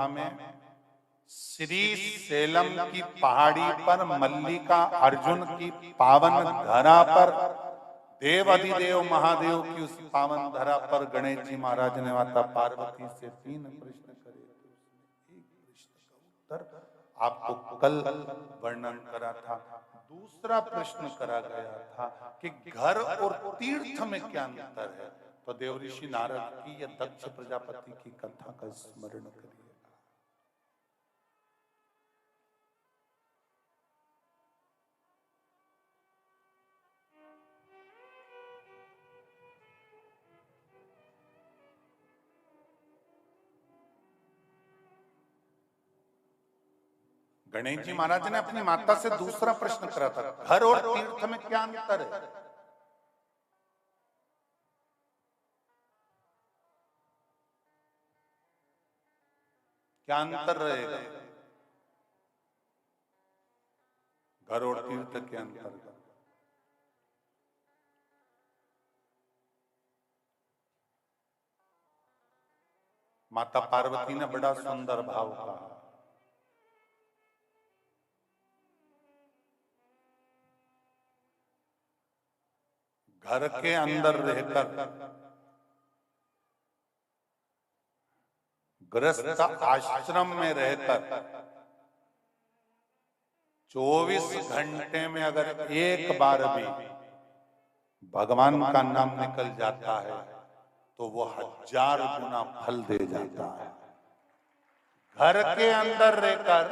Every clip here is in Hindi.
कथा में श्री सेलम की पहाड़ी पर मल्लिका अर्जुन की पावन धरा पर देव अधिदेव महादेव की उस पावन धरा पर गणेश जी महाराज ने माता पार्वती से 3 प्रश्न करे। एक प्रश्न का उत्तर आपको कल वर्णन करा था। दूसरा प्रश्न करा गया था कि घर और तीर्थ में क्या अंतर है। तो देवऋषि नारद की या दक्ष प्रजापति की कथा का स्मरण करिए। गणेश जी महाराज ने अपनी माता से दूसरा प्रश्न करा था, घर और तीर्थ में क्या अंतर है। क्या अंतर रहेगा घर और तीर्थ के अंतर। माता पार्वती ने बड़ा सुंदर भाव कहा, घर के अंदर रहकर गृहस्थ आश्रम में रहकर 24 घंटे में अगर एक बार भी भगवान का नाम निकल जाता है तो वो 1000 गुना फल दे जाता है। घर के अंदर रहकर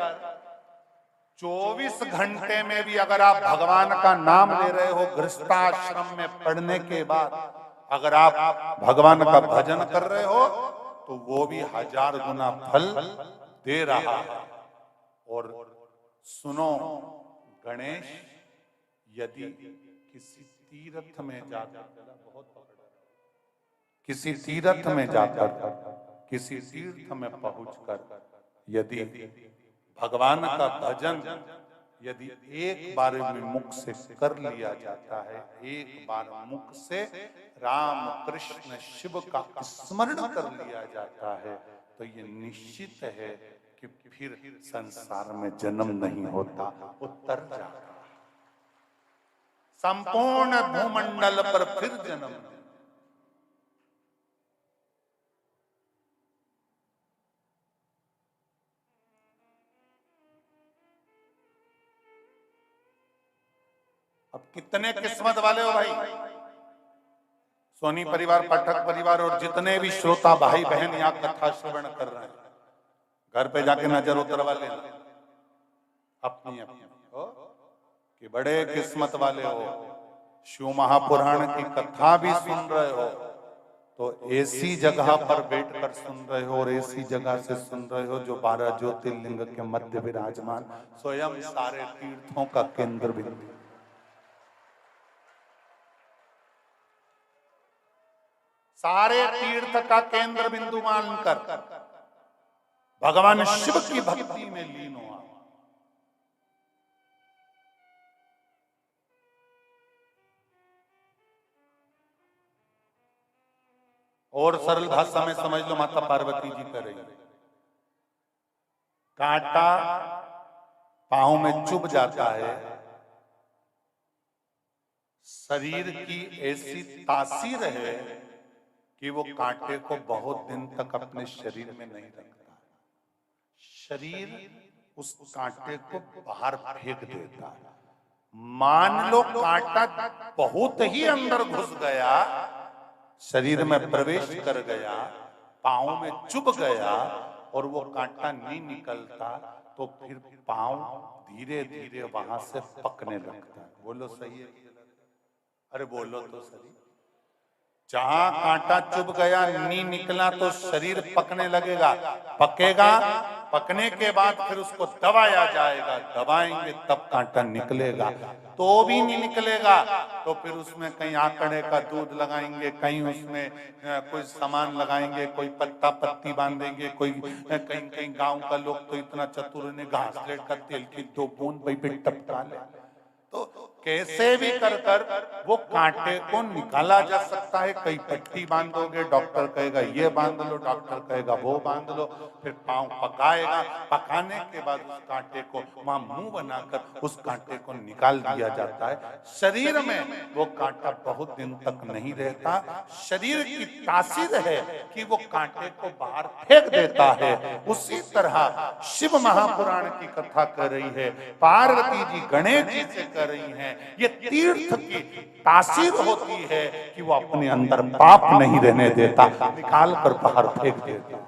24 घंटे में भी अगर आप भगवान का नाम ले रहे हो, गृहस्थाश्रम में पढ़ने के बाद अगर आप भगवान का भजन कर रहे हो तो वो भी 1000 गुना फल दे रहा है। और सुनो गणेश, यदि किसी तीर्थ में जाकर किसी तीर्थ में पहुंचकर यदि भगवान का भजन यदि एक बार में मुख से कर लिया जाता है, एक बार मुख से राम कृष्ण शिव का स्मरण कर लिया जाता है, तो ये निश्चित है कि फिर संसार में जन्म नहीं होता, उतर जाता है। संपूर्ण भूमंडल पर फिर जन्म नहीं। अब कितने किस्मत वाले हो भाई, सोनी परिवार, पाठक परिवार और जितने भी श्रोता भाई बहन यहाँ कथा श्रवण कर रहे हैं, घर पे जाके नजर उतरवा लेना अपनी अपनी हो कि बड़े किस्मत वाले हो। शिव महापुराण की कथा भी सुन रहे हो तो ऐसी जगह पर बैठकर सुन रहे हो और ऐसी जगह से सुन रहे हो जो 12 ज्योतिर्लिंग के मध्य विराजमान स्वयं सारे तीर्थों का केंद्र बिंदु, सारे तीर्थ का केंद्र बिंदु मानकर भगवान शिव की भक्ति में लीन हुआ। और सरल भाषा में समझ लो, माता पार्वती जी कर रही है, कांटा पांव में चुभ जाता है, शरीर की ऐसी तासीर है कि वो कांटे को बहुत दिन तक अपने शरीर में नहीं रखता, शरीर उस कांटे को बाहर फेंक देता है। मान लो कांटा बहुत ही अंदर घुस गया, शरीर में प्रवेश कर गया, पांव में चुभ गया और वो कांटा नहीं निकलता, तो फिर पांव धीरे धीरे वहां से पकने लगता है। बोलो सही है? अरे बोलो तो सही। जहां कांटा चुभ गया, नहीं निकला तो शरीर पकने लगेगा, पकेगा, पकने के बाद फिर उसको दबाया जाएगा, दबाएंगे तब कांटा निकलेगा, तो भी नहीं निकलेगा तो फिर उसमें कहीं आकड़े का दूध लगाएंगे, कहीं उसमें कोई सामान लगाएंगे, कोई पत्ता पत्ती बांधेंगे, कोई कहीं कहीं गांव का लोग तो इतना चतुर ने घासलेट का तेल की 2 बूंद भाई पे टपका ले, तो कैसे भी कर कर वो कांटे को निकाला जा सकता है। कई पट्टी बांधोगे, डॉक्टर कहेगा ये बांध लो, डॉक्टर कहेगा वो बांध लो, फिर पांव पकाएगा, पकाने के बाद उस कांटे को वहां मुंह बनाकर उस कांटे को निकाल दिया जाता है। शरीर में वो कांटा बहुत दिन तक नहीं रहता, शरीर की तासीर है कि वो कांटे को बाहर फेंक देता है। उसी तरह शिव महापुराण की कथा कर रही है, पार्वती जी गणेश जी से कर रही हैं। ये तीर्थ की तासीर होती है कि वो अपने अंदर पाप नहीं रहने देता, निकाल कर बाहर फेंक देता।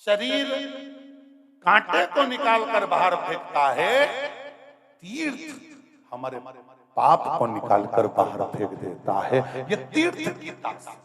शरीर कांटे को निकाल कर बाहर फेंकता है, तीर्थ हमारे पाप को निकाल कर बाहर फेंक देता है। ये तीर्थ की तासीर।